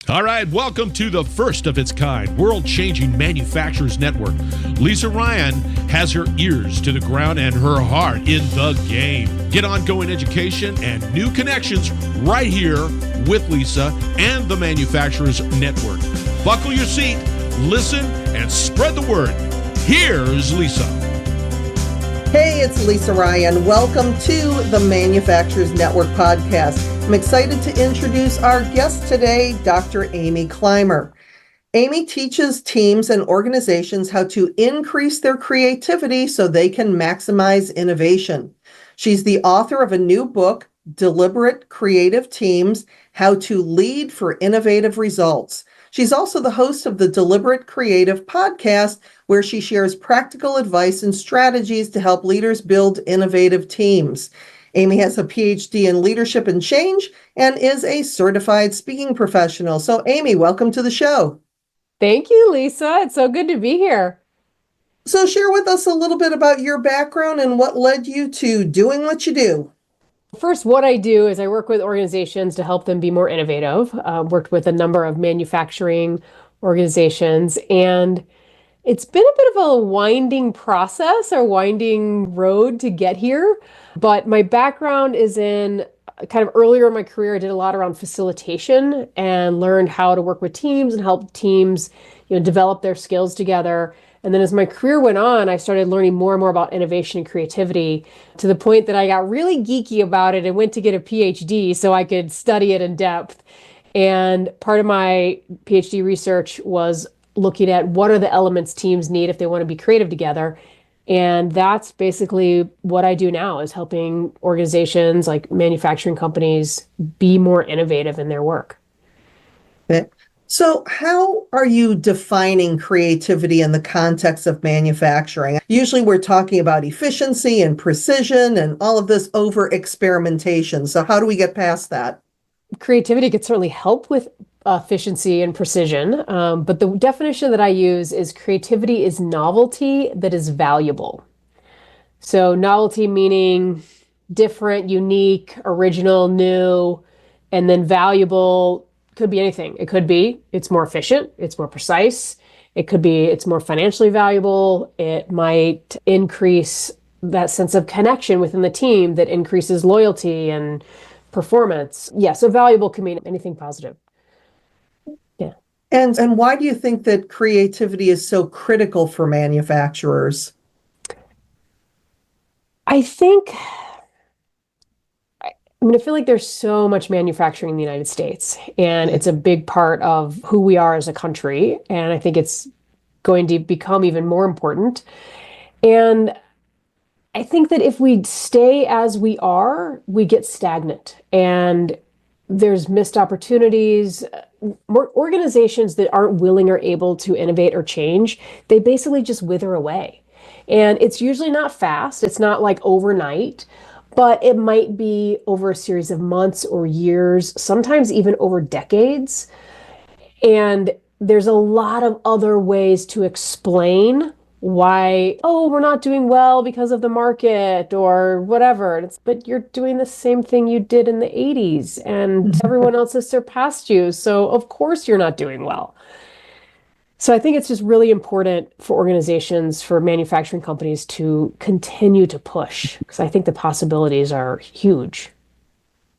All right, welcome to the first of its kind, world-changing manufacturers network. Lisa Ryan has her ears to the ground and her heart in the game. Get ongoing education and new connections right here with Lisa and the Manufacturers Network. Buckle your seat, listen, and spread the word. Here's Lisa. Hey, it's Lisa Ryan. Welcome to the Manufacturers Network podcast. I'm excited to introduce our guest today, Dr. Amy Climer. Amy teaches teams and organizations how to increase their creativity so they can maximize innovation. She's the author of a new book, Deliberate Creative Teams: How to Lead for Innovative Results. She's also the host of the Deliberate Creative podcast, where she shares practical advice and strategies to help leaders build innovative teams. Amy has a PhD in leadership and change and is a certified speaking professional. So, Amy, welcome to the show. Thank you, Lisa. It's so good to be here. So, share with us a little bit about your background and what led you to doing what you do. First, what I do is I work with organizations to help them be more innovative. Worked with a number of manufacturing organizations, and it's been a bit of a winding process or winding road to get here. But my background is in kind of earlier in my career, I did a lot around facilitation and learned how to work with teams and help teams, develop their skills together. And then as my career went on, I started learning more and more about innovation and creativity to the point that I got really geeky about it and went to get a PhD so I could study it in depth. And part of my PhD research was looking at what are the elements teams need if they want to be creative together. And that's basically what I do now, is helping organizations like manufacturing companies be more innovative in their work. So how are you defining creativity in the context of manufacturing? Usually we're talking about efficiency and precision and all of this over experimentation. So how do we get past that? Creativity could certainly help with efficiency and precision. But the definition that I use is creativity is novelty that is valuable. So novelty meaning different, unique, original, new, and then valuable could be anything. It could be it's more efficient, it's more precise. It could be it's more financially valuable. It might increase that sense of connection within the team that increases loyalty and performance. Yeah, so valuable can mean anything positive. Yeah. And why do you think that creativity is so critical for manufacturers? I feel like there's so much manufacturing in the United States, and it's a big part of who we are as a country. And I think it's going to become even more important. And I think that if we stay as we are, we get stagnant and there's missed opportunities. More organizations that aren't willing or able to innovate or change, they basically just wither away. And it's usually not fast. It's not like overnight, but it might be over a series of months or years, sometimes even over decades. And there's a lot of other ways to explain why, we're not doing well because of the market or whatever. But you're doing the same thing you did in the 80s and everyone else has surpassed you. So of course you're not doing well. So I think it's just really important for organizations, for manufacturing companies to continue to push, because I think the possibilities are huge.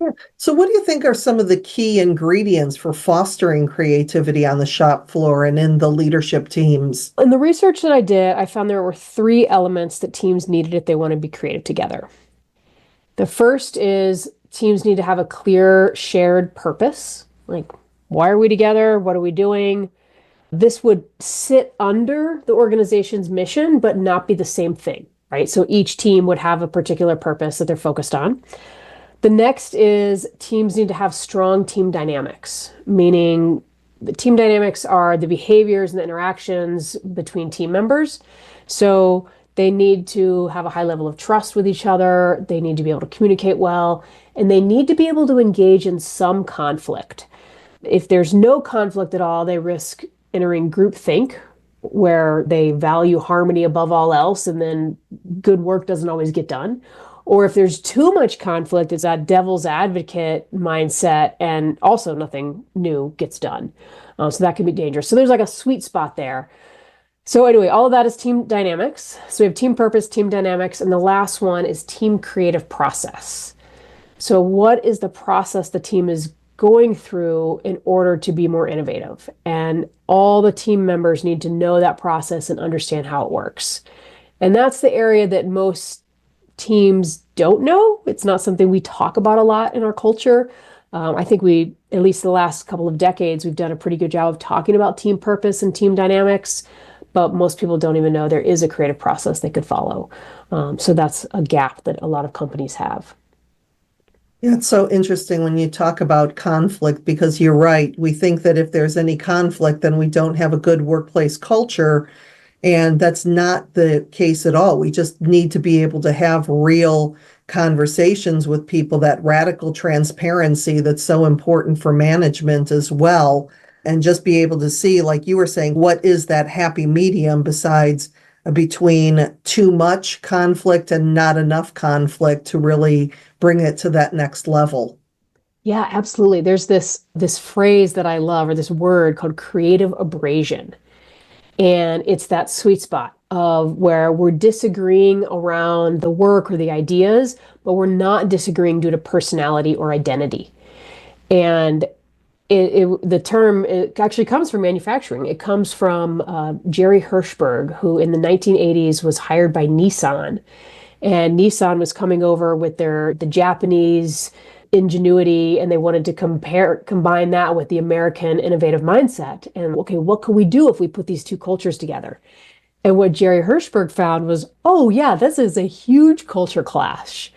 Yeah. So what do you think are some of the key ingredients for fostering creativity on the shop floor and in the leadership teams? In the research that I did, I found there were 3 elements that teams needed if they want to be creative together. The first is teams need to have a clear shared purpose. Like, why are we together? What are we doing? This would sit under the organization's mission, but not be the same thing, right? So each team would have a particular purpose that they're focused on. The next is teams need to have strong team dynamics, meaning the team dynamics are the behaviors and the interactions between team members. So they need to have a high level of trust with each other. They need to be able to communicate well, and they need to be able to engage in some conflict. If there's no conflict at all, they risk entering groupthink, where they value harmony above all else, and then good work doesn't always get done. Or if there's too much conflict, it's that devil's advocate mindset, and also nothing new gets done. So that can be dangerous. So there's like a sweet spot there. So anyway, all of that is team dynamics. So we have team purpose, team dynamics, and the last one is team creative process. So what is the process the team is going through in order to be more innovative? And all the team members need to know that process and understand how it works. And that's the area that most teams don't know. It's not something we talk about a lot in our culture. I think at least the last couple of decades, we've done a pretty good job of talking about team purpose and team dynamics, but most people don't even know there is a creative process they could follow. So that's a gap that a lot of companies have. Yeah, it's so interesting when you talk about conflict because you're right. We think that if there's any conflict, then we don't have a good workplace culture. And that's not the case at all. We just need to be able to have real conversations with people, that radical transparency that's so important for management as well. And just be able to see, like you were saying, what is that happy medium besides between too much conflict and not enough conflict to really bring it to that next level. Yeah, absolutely. There's this phrase that I love, or this word called creative abrasion. And it's that sweet spot of where we're disagreeing around the work or the ideas, but we're not disagreeing due to personality or identity. And the term it actually comes from manufacturing. It comes from Jerry Hirschberg, who in the 1980s was hired by Nissan. And Nissan was coming over with the Japanese ingenuity, and they wanted to combine that with the American innovative mindset. And okay, what could we do if we put these two cultures together? And what Jerry Hirschberg found was, oh yeah, this is a huge culture clash.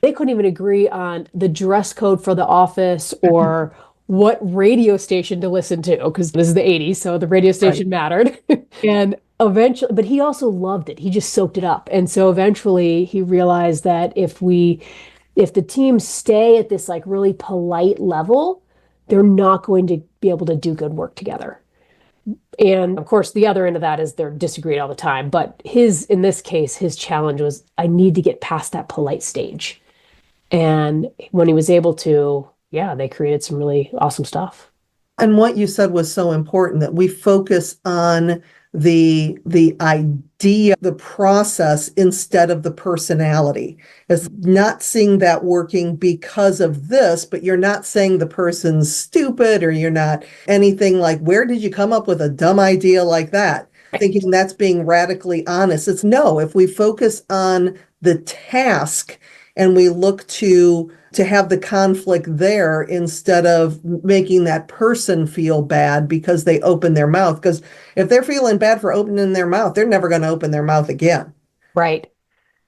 They couldn't even agree on the dress code for the office or what radio station to listen to, because this is the 80s, so the radio station mattered. And eventually, but he also loved it. He just soaked it up. And so eventually he realized that if the teams stay at this like really polite level, they're not going to be able to do good work together. And of course, the other end of that is they're disagreed all the time. But in this case, his challenge was, I need to get past that polite stage. And when he was able to, yeah, they created some really awesome stuff. And what you said was so important that we focus on the idea, the process instead of the personality. It's not seeing that working because of this, but you're not saying the person's stupid or you're not anything like, where did you come up with a dumb idea like that? Thinking that's being radically honest. It's no, if we focus on the task and we look to have the conflict there instead of making that person feel bad because they open their mouth. Because if they're feeling bad for opening their mouth, they're never going to open their mouth again. Right.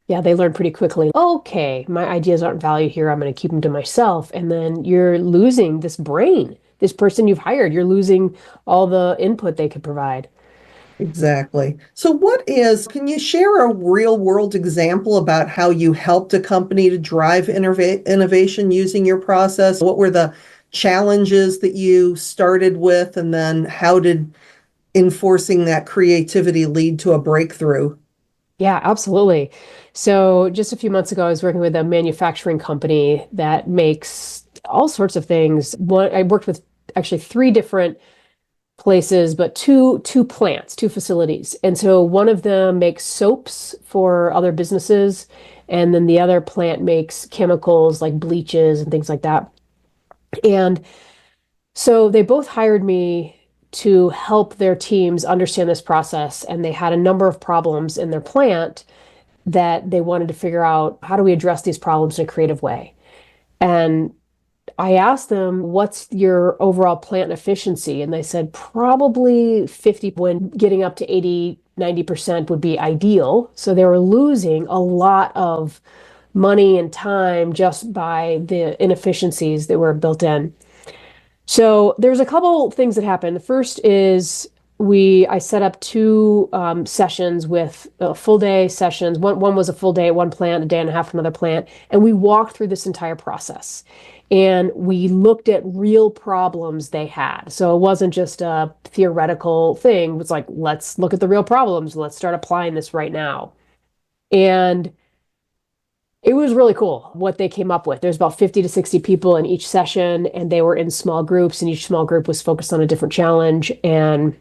Yeah, they learn pretty quickly. Okay, my ideas aren't valued here. I'm going to keep them to myself. And then you're losing this brain, this person you've hired. You're losing all the input they could provide. Exactly. So can you share a real world example about how you helped a company to drive innovation using your process? What were the challenges that you started with, and then how did enforcing that creativity lead to a breakthrough? Yeah, absolutely. So just a few months ago, I was working with a manufacturing company that makes all sorts of things. I worked with actually three different places, but two plants, two facilities. And so one of them makes soaps for other businesses, and then the other plant makes chemicals like bleaches and things like that. And so they both hired me to help their teams understand this process, and they had a number of problems in their plant that they wanted to figure out, how do we address these problems in a creative way? And I asked them, what's your overall plant efficiency? And they said probably 50, when getting up to 80, 90% would be ideal. So they were losing a lot of money and time just by the inefficiencies that were built in. So there's a couple things that happened. The first is I set up two sessions with full day sessions. One was a full day at one plant, a day and a half at another plant, and we walked through this entire process. And we looked at real problems they had. So it wasn't just a theoretical thing. It was like, let's look at the real problems. Let's start applying this right now. And It was really cool what they came up with. There's about 50 to 60 people in each session, and they were in small groups, and each small group was focused on a different challenge. And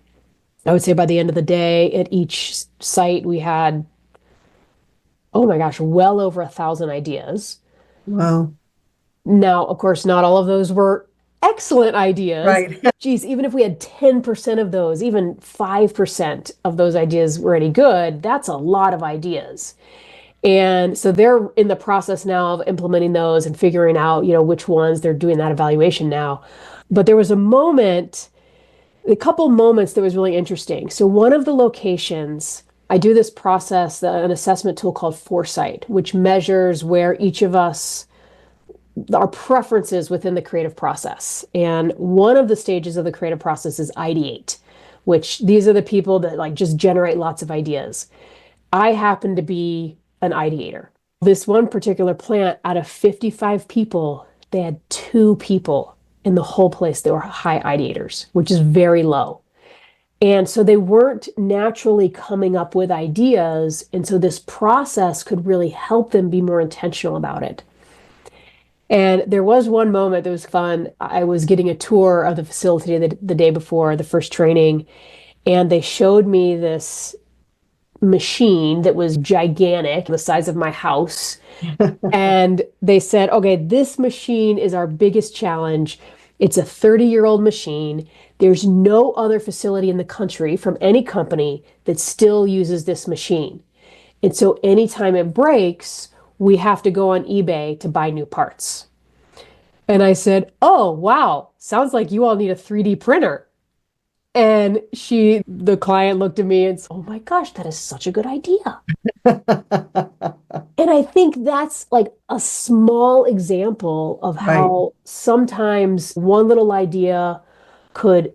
I would say by the end of the day, at each site, we had, oh my gosh, well over 1,000 ideas. Wow. Now, of course, not all of those were excellent ideas. Right. Geez, even if we had 10% of those, even 5% of those ideas were any good, that's a lot of ideas. And so they're in the process now of implementing those and figuring out, which ones they're doing that evaluation now. But there was a couple moments that was really interesting. So one of the locations, I do this process, an assessment tool called Foresight, which measures where each of us, our preferences within the creative process. And one of the stages of the creative process is ideate, which these are the people that like just generate lots of ideas. I happen to be an ideator. This one particular plant, out of 55 people, they had 2 people in the whole place that were high ideators, which is very low. And so they weren't naturally coming up with ideas. And so this process could really help them be more intentional about it. And there was one moment that was fun. I was getting a tour of the facility the day before the first training, and they showed me this machine that was gigantic, the size of my house. And they said, okay, this machine is our biggest challenge. It's a 30-year-old machine. There's no other facility in the country from any company that still uses this machine. And so anytime it breaks, we have to go on eBay to buy new parts. And I said, oh, wow, sounds like you all need a 3D printer. And the client looked at me and said, oh my gosh, that is such a good idea. And I think that's like a small example of Right. how sometimes one little idea could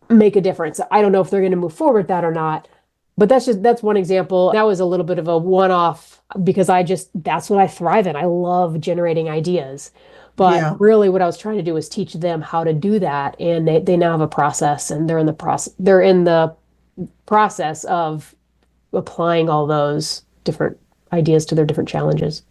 make a difference. I don't know if they're going to move forward with that or not, but that's one example. That was a little bit of a one-off because that's what I thrive in. I love generating ideas. But Yeah. really what I was trying to do was teach them how to do that. And they now have a process, and they're in the process of applying all those different ideas to their different challenges.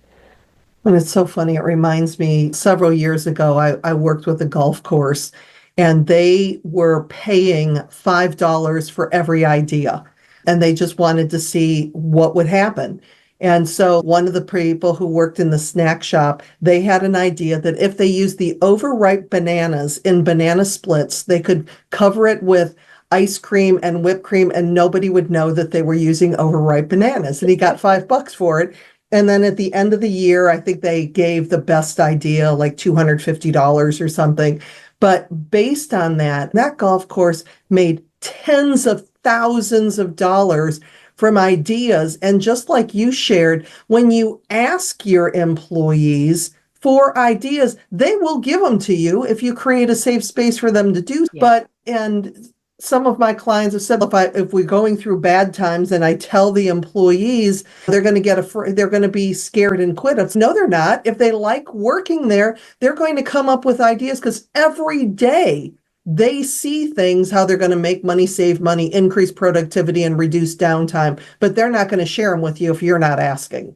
And it's so funny. It reminds me several years ago, I worked with a golf course and they were paying $5 for every idea. And they just wanted to see what would happen. And so one of the people who worked in the snack shop, they had an idea that if they used the overripe bananas in banana splits, they could cover it with ice cream and whipped cream and nobody would know that they were using overripe bananas. And he got $5 for it. And then at the end of the year, I think they gave the best idea like $250 or something. But based on that golf course made tens of thousands of dollars from ideas. And just like you shared, when you ask your employees for ideas, they will give them to you if you create a safe space for them to do. Yeah. And some of my clients have said, if we're going through bad times and I tell the employees they're going to be scared and quit. No, they're not. If they like working there, they're going to come up with ideas because every day they see things, how they're going to make money, save money, increase productivity, and reduce downtime. But they're not going to share them with you if you're not asking.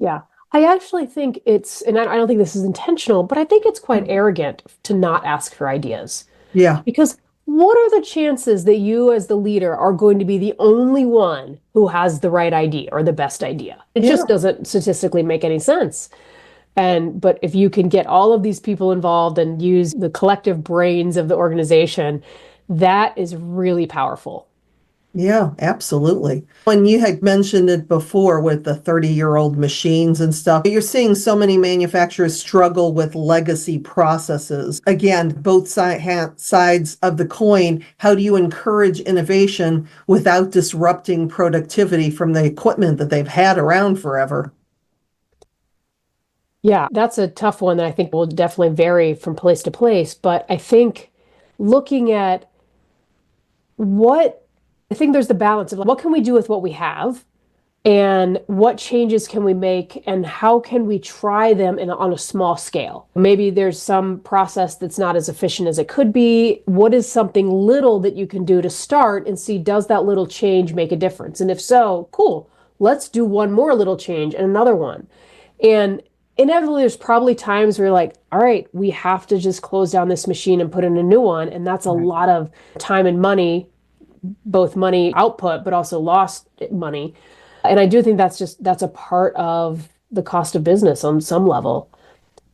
Yeah. I actually think and I don't think this is intentional, but I think it's quite arrogant to not ask for ideas. Yeah. Because what are the chances that you, as the leader, are going to be the only one who has the right idea or the best idea? It Yeah. just doesn't statistically make any sense. But if you can get all of these people involved and use the collective brains of the organization, that is really powerful. Yeah, absolutely. When you had mentioned it before with the 30-year-old machines and stuff, you're seeing so many manufacturers struggle with legacy processes. Again, both sides of the coin. How do you encourage innovation without disrupting productivity from the equipment that they've had around forever? Yeah, that's a tough one that I think will definitely vary from place to place. But I think looking at I think there's the balance of what can we do with what we have and what changes can we make and how can we try them on a small scale. Maybe there's some process that's not as efficient as it could be. What is something little that you can do to start and see, does that little change make a difference? And if so, cool, let's do one more little change and another one. And inevitably, there's probably times where you're like, all right, we have to just close down this machine and put in a new one. And that's a Right. lot of time and money, both money output, but also lost money. And I do think that's a part of the cost of business on some level.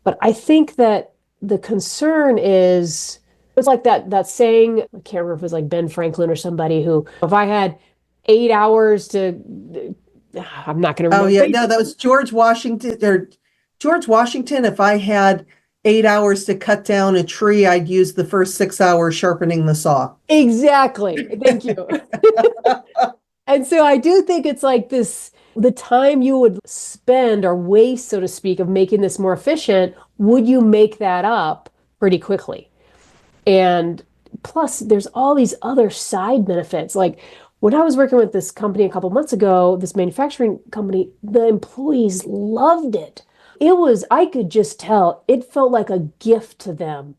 But I think that the concern is it's like that saying, I can't remember if it was like Ben Franklin or somebody who, if I had 8 hours to, I'm not going to Oh remember. yeah, no, that was George Washington or George Washington. If I had 8 hours to cut down a tree, I'd use the first 6 hours sharpening the saw. Exactly. Thank you. And so I do think it's like this, the time you would spend or waste, so to speak, of making this more efficient, would you make that up pretty quickly? And plus, there's all these other side benefits. Like when I was working with this company a couple months ago, this manufacturing company, the employees loved it. I could just tell, it felt like a gift to them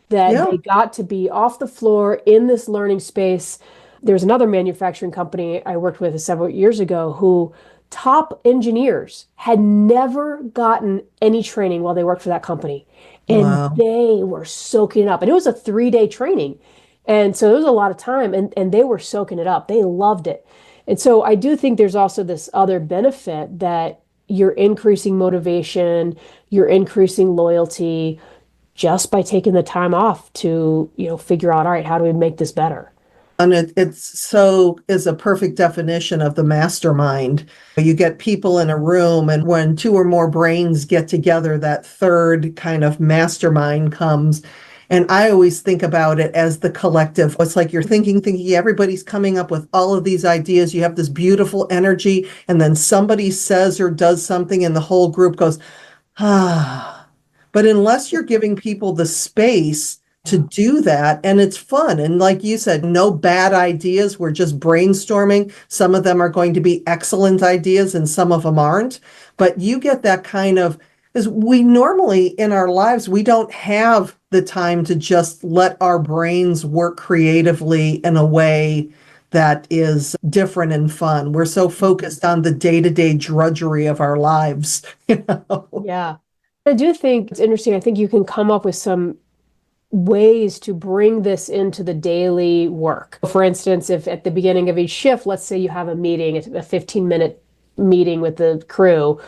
that Yeah. they got to be off the floor in this learning space. There's another manufacturing company I worked with several years ago who top engineers had never gotten any training while they worked for that company. And Wow. they were soaking it up. And it was a 3 day training. And so it was a lot of time and they were soaking it up. They loved it. And so I do think there's also this other benefit that you're increasing motivation, you're increasing loyalty just by taking the time off to, figure out, all right, how do we make this better? And it's so is a perfect definition of the mastermind. You get people in a room, and when two or more brains get together, that third kind of mastermind comes. And I always think about it as the collective. It's like you're thinking, everybody's coming up with all of these ideas. You have this beautiful energy, and then somebody says or does something, and the whole group goes, ah. But unless you're giving people the space to Yeah. do that, and it's fun. And like you said, no bad ideas. We're just brainstorming. Some of them are going to be excellent ideas and some of them aren't. But you get that kind of, because we normally in our lives, we don't have the time to just let our brains work creatively in a way that is different and fun. We're so focused on the day-to-day drudgery of our lives, you know? Yeah. I do think it's interesting. I think you can come up with some ways to bring this into the daily work. For instance, if at the beginning of each shift, let's say you have a meeting, a 15-minute meeting with the crew,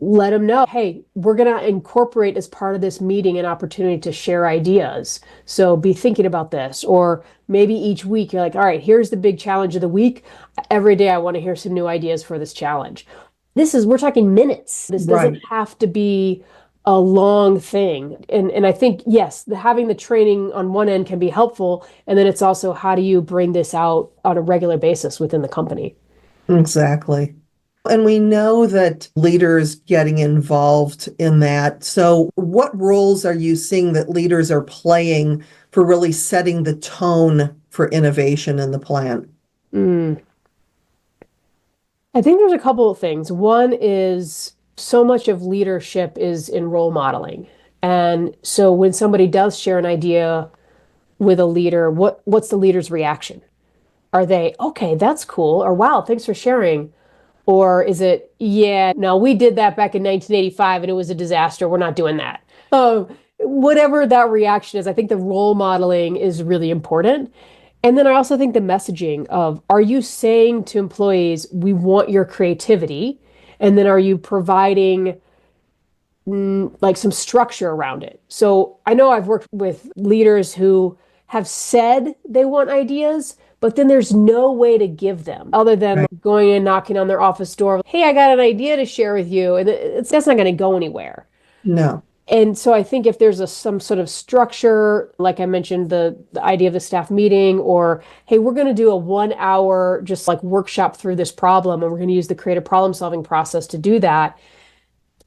let them know, hey, we're going to incorporate as part of this meeting an opportunity to share ideas. So be thinking about this. Or maybe each week you're like, all right, here's the big challenge of the week. Every day I want to hear some new ideas for this challenge. We're talking minutes. This doesn't Right. have to be a long thing. And I think, yes, having the training on one end can be helpful. And then it's also, how do you bring this out on a regular basis within the company? Exactly. And we know that leaders getting involved in that. So, what roles are you seeing that leaders are playing for really setting the tone for innovation in the plant? Mm. I think there's a couple of things. One is so much of leadership is in role modeling. And so when somebody does share an idea with a leader, what's the leader's reaction? Are they, okay, that's cool, or wow, thanks for sharing? Or is it, yeah, no, we did that back in 1985 and it was a disaster. We're not doing that. Whatever that reaction is, I think the role modeling is really important. And then I also think the messaging of, are you saying to employees, we want your creativity? And then are you providing like some structure around it? So I know I've worked with leaders who have said they want ideas, but then there's no way to give them other than Right. going and knocking on their office door. Hey, I got an idea to share with you. And that's not going to go anywhere. No. And so I think if there's some sort of structure, like I mentioned, the idea of the staff meeting, or hey, we're going to do a 1 hour just like workshop through this problem, and we're going to use the creative problem solving process to do that,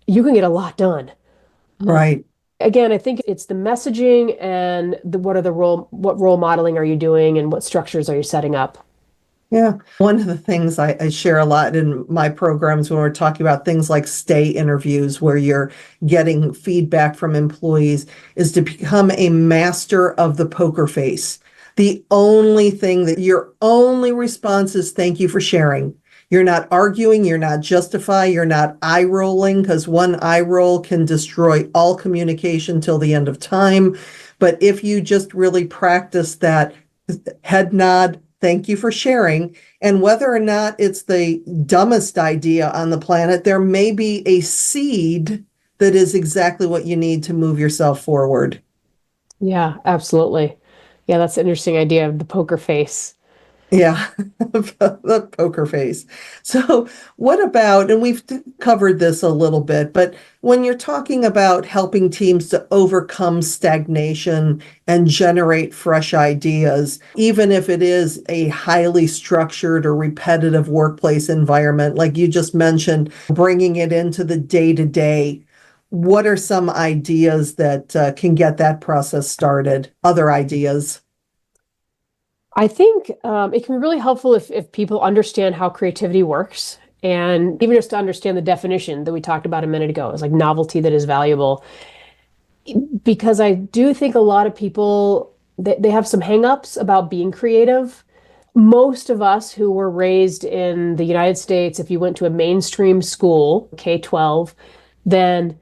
you can get a lot done. Right. Again, I think it's the messaging and what role modeling are you doing and what structures are you setting up? Yeah. One of the things I share a lot in my programs when we're talking about things like stay interviews, where you're getting feedback from employees, is to become a master of the poker face. The only thing that your only response is thank you for sharing. You're not arguing, you're not justifying, you're not eye rolling, because one eye roll can destroy all communication till the end of time. But if you just really practice that head nod, thank you for sharing, and whether or not it's the dumbest idea on the planet, there may be a seed that is exactly what you need to move yourself forward. Yeah, absolutely. Yeah, that's an interesting idea of the poker face. Yeah, the poker face. So, what about, and we've covered this a little bit, but when you're talking about helping teams to overcome stagnation and generate fresh ideas, even if it is a highly structured or repetitive workplace environment, like you just mentioned, bringing it into the day to day, what are some ideas that can get that process started? Other ideas? I think it can be really helpful if people understand how creativity works and even just to understand the definition that we talked about a minute ago. It's like novelty that is valuable. Because I do think a lot of people they have some hangups about being creative. Most of us who were raised in the United States, if you went to a mainstream school, K-12, then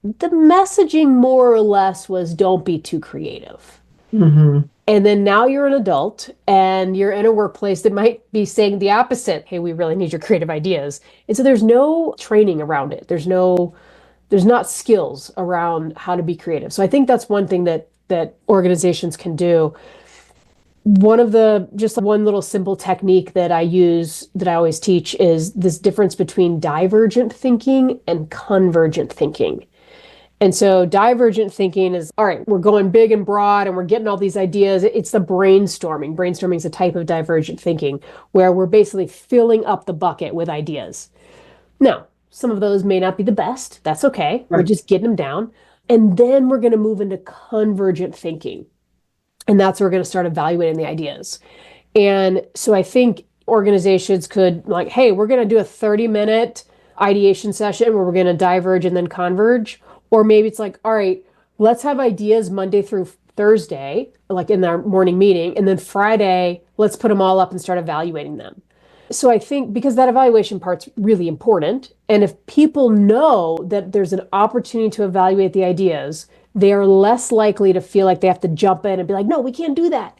the messaging more or less was don't be too creative. Hmm. And then now you're an adult and you're in a workplace that might be saying the opposite. Hey, we really need your creative ideas. And so there's no training around it. There's not skills around how to be creative. So I think that's one thing that organizations can do. One of the just one little simple technique that I use that I always teach is this difference between divergent thinking and convergent thinking. And so divergent thinking is, all right, we're going big and broad and we're getting all these ideas. It's the brainstorming. Brainstorming is a type of divergent thinking where we're basically filling up the bucket with ideas. Now, some of those may not be the best. That's okay. We're Right. just getting them down. And then we're going to move into convergent thinking. And that's where we're going to start evaluating the ideas. And so I think organizations could like, hey, we're going to do a 30-minute ideation session where we're going to diverge and then converge. Or maybe it's like, all right, let's have ideas Monday through Thursday, like in our morning meeting. And then Friday, let's put them all up and start evaluating them. So I think because that evaluation part's really important, and if people know that there's an opportunity to evaluate the ideas, they are less likely to feel like they have to jump in and be like, no, we can't do that.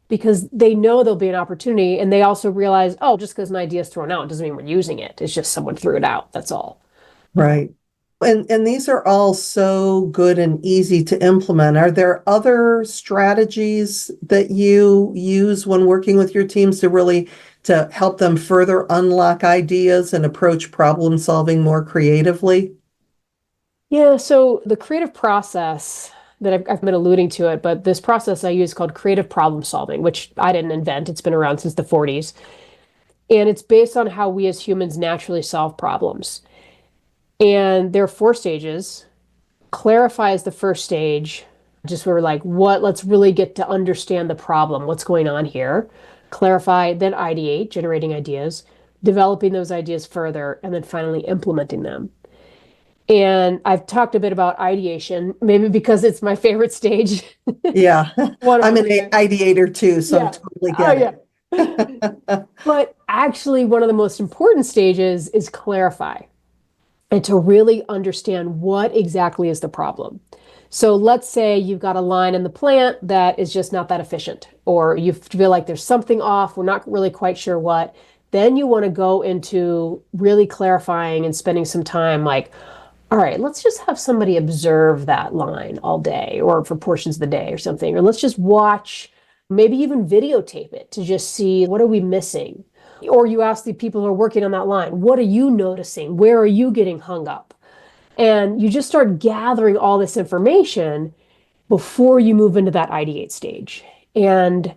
Because they know there'll be an opportunity, and they also realize, oh, just because an idea is thrown out doesn't mean we're using it. It's just someone threw it out. That's all. Right. And these are all so good and easy to implement. Are there other strategies that you use when working with your teams to really to help them further unlock ideas and approach problem solving more creatively? Yeah, so the creative process that I've been alluding to it, but this process I use called creative problem solving, which I didn't invent. It's been around since the 40s. And it's based on how we as humans naturally solve problems. And there are four stages. Clarify is the first stage, just where we're like, let's really get to understand the problem, what's going on here. Clarify, then ideate, generating ideas, developing those ideas further, and then finally implementing them. And I've talked a bit about ideation, maybe because it's my favorite stage. Yeah. One of I'm an them. ideator too, so Yeah. totally Oh, get yeah. it. But actually, one of the most important stages is clarify and to really understand what exactly is the problem. So let's say you've got a line in the plant that is just not that efficient, or you feel like there's something off, we're not really quite sure what. Then you want to go into really clarifying and spending some time like, all right, let's just have somebody observe that line all day or for portions of the day or something. Or let's just watch, maybe even videotape it to just see what are we missing. Or you ask the people who are working on that line, what are you noticing? Where are you getting hung up? And you just start gathering all this information before you move into that ideate stage. And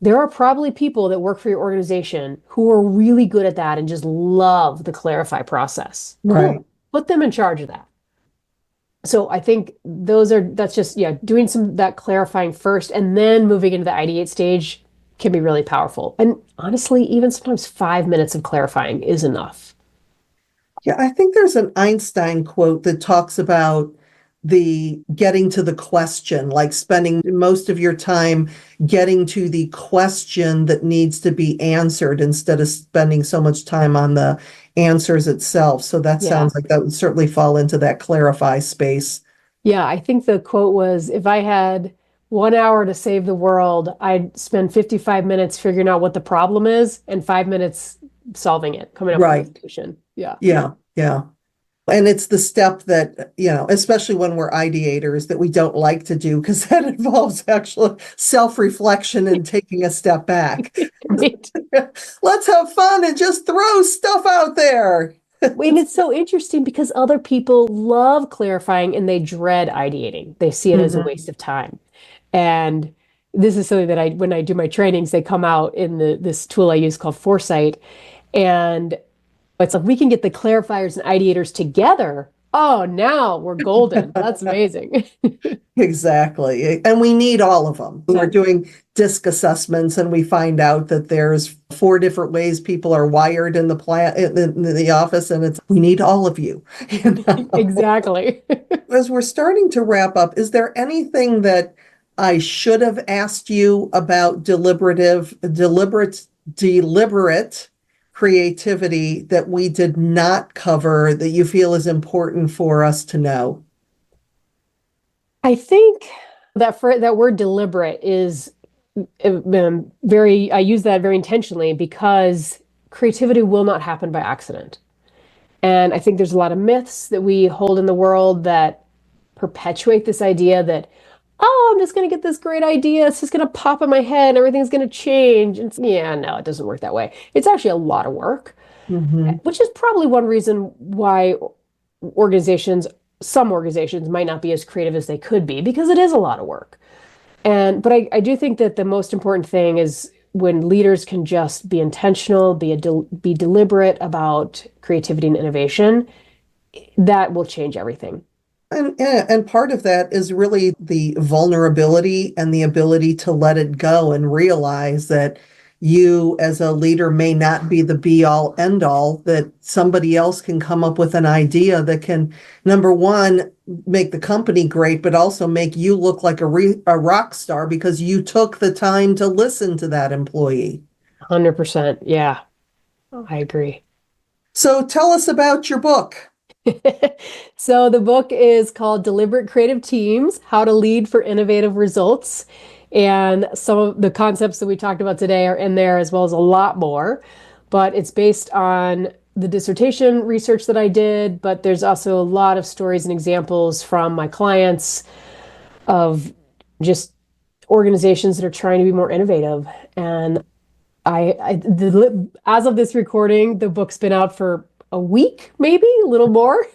there are probably people that work for your organization who are really good at that and just love the clarify process. Right. Cool. Put them in charge of that. So I think that's just, yeah, doing some that clarifying first and then moving into the ideate stage can be really powerful. And honestly, even sometimes 5 minutes of clarifying is enough. Yeah, I think there's an Einstein quote that talks about the getting to the question, like spending most of your time getting to the question that needs to be answered instead of spending so much time on the answers itself. So that Yeah. sounds like that would certainly fall into that clarify space. Yeah, I think the quote was, if I had 1 hour to save the world, I'd spend 55 minutes figuring out what the problem is and 5 minutes solving it, coming up with Right. a solution. Yeah. Yeah. Yeah. And it's the step that, especially when we're ideators, that we don't like to do because that involves actual self-reflection and taking a step back. Right. Let's have fun and just throw stuff out there. And it's so interesting because other people love clarifying and they dread ideating. They see it as a waste of time. And this is something that when I do my trainings, they come out in this tool I use called Foresight. And it's like we can get the clarifiers and ideators together. Oh, now we're golden. That's amazing. Exactly. And we need all of them. We're doing DISC assessments and we find out that there's 4 different ways people are wired in the office, and we need all of you. Exactly. As we're starting to wrap up, is there anything that I should have asked you about deliberate creativity that we did not cover that you feel is important for us to know? I think that word deliberate is I use that very intentionally because creativity will not happen by accident. And I think there's a lot of myths that we hold in the world that perpetuate this idea that, oh, I'm just going to get this great idea. It's just going to pop in my head and everything's going to change. And no, it doesn't work that way. It's actually a lot of work, which is probably one reason why some organizations might not be as creative as they could be, because it is a lot of work. But I do think that the most important thing is when leaders can just be intentional, be deliberate about creativity and innovation, that will change everything. And part of that is really the vulnerability and the ability to let it go and realize that you as a leader may not be the be all end all, that somebody else can come up with an idea that can, number one, make the company great, but also make you look like a rock star because you took the time to listen to that employee. 100%. Yeah, I agree. So tell us about your book. So the book is called Deliberate Creative Teams: How to Lead for Innovative Results. And some of the concepts that we talked about today are in there, as well as a lot more. But it's based on the dissertation research that I did, but there's also a lot of stories and examples from my clients of just organizations that are trying to be more innovative. And as of this recording, the book's been out for a week, maybe a little more.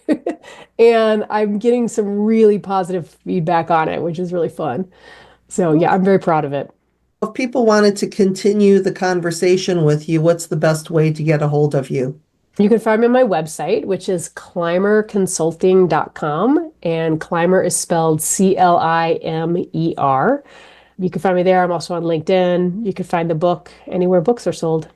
And I'm getting some really positive feedback on it, which is really fun. So yeah, I'm very proud of it. If people wanted to continue the conversation with you, what's the best way to get a hold of you? You can find me on my website, which is climerconsulting.com, and Climer is spelled Climer. You can find me there. I'm also on LinkedIn. You can find the book anywhere books are sold.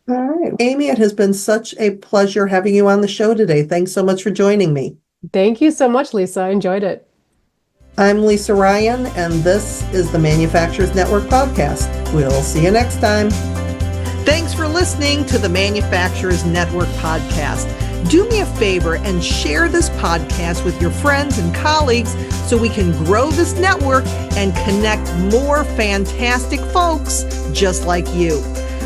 All right. Amy, it has been such a pleasure having you on the show today. Thanks so much for joining me. Thank you so much, Lisa. I enjoyed it. I'm Lisa Ryan, and this is the Manufacturers Network podcast. We'll see you next time. Thanks for listening to the Manufacturers Network podcast. Do me a favor and share this podcast with your friends and colleagues so we can grow this network and connect more fantastic folks just like you.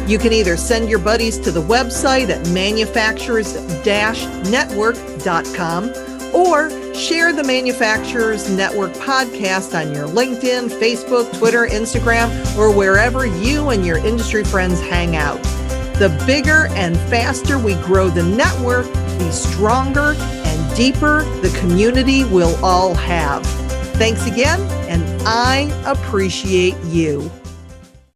You can either send your buddies to the website at manufacturers-network.com or share the Manufacturers Network podcast on your LinkedIn, Facebook, Twitter, Instagram, or wherever you and your industry friends hang out. The bigger and faster we grow the network, the stronger and deeper the community we'll all have. Thanks again, and I appreciate you.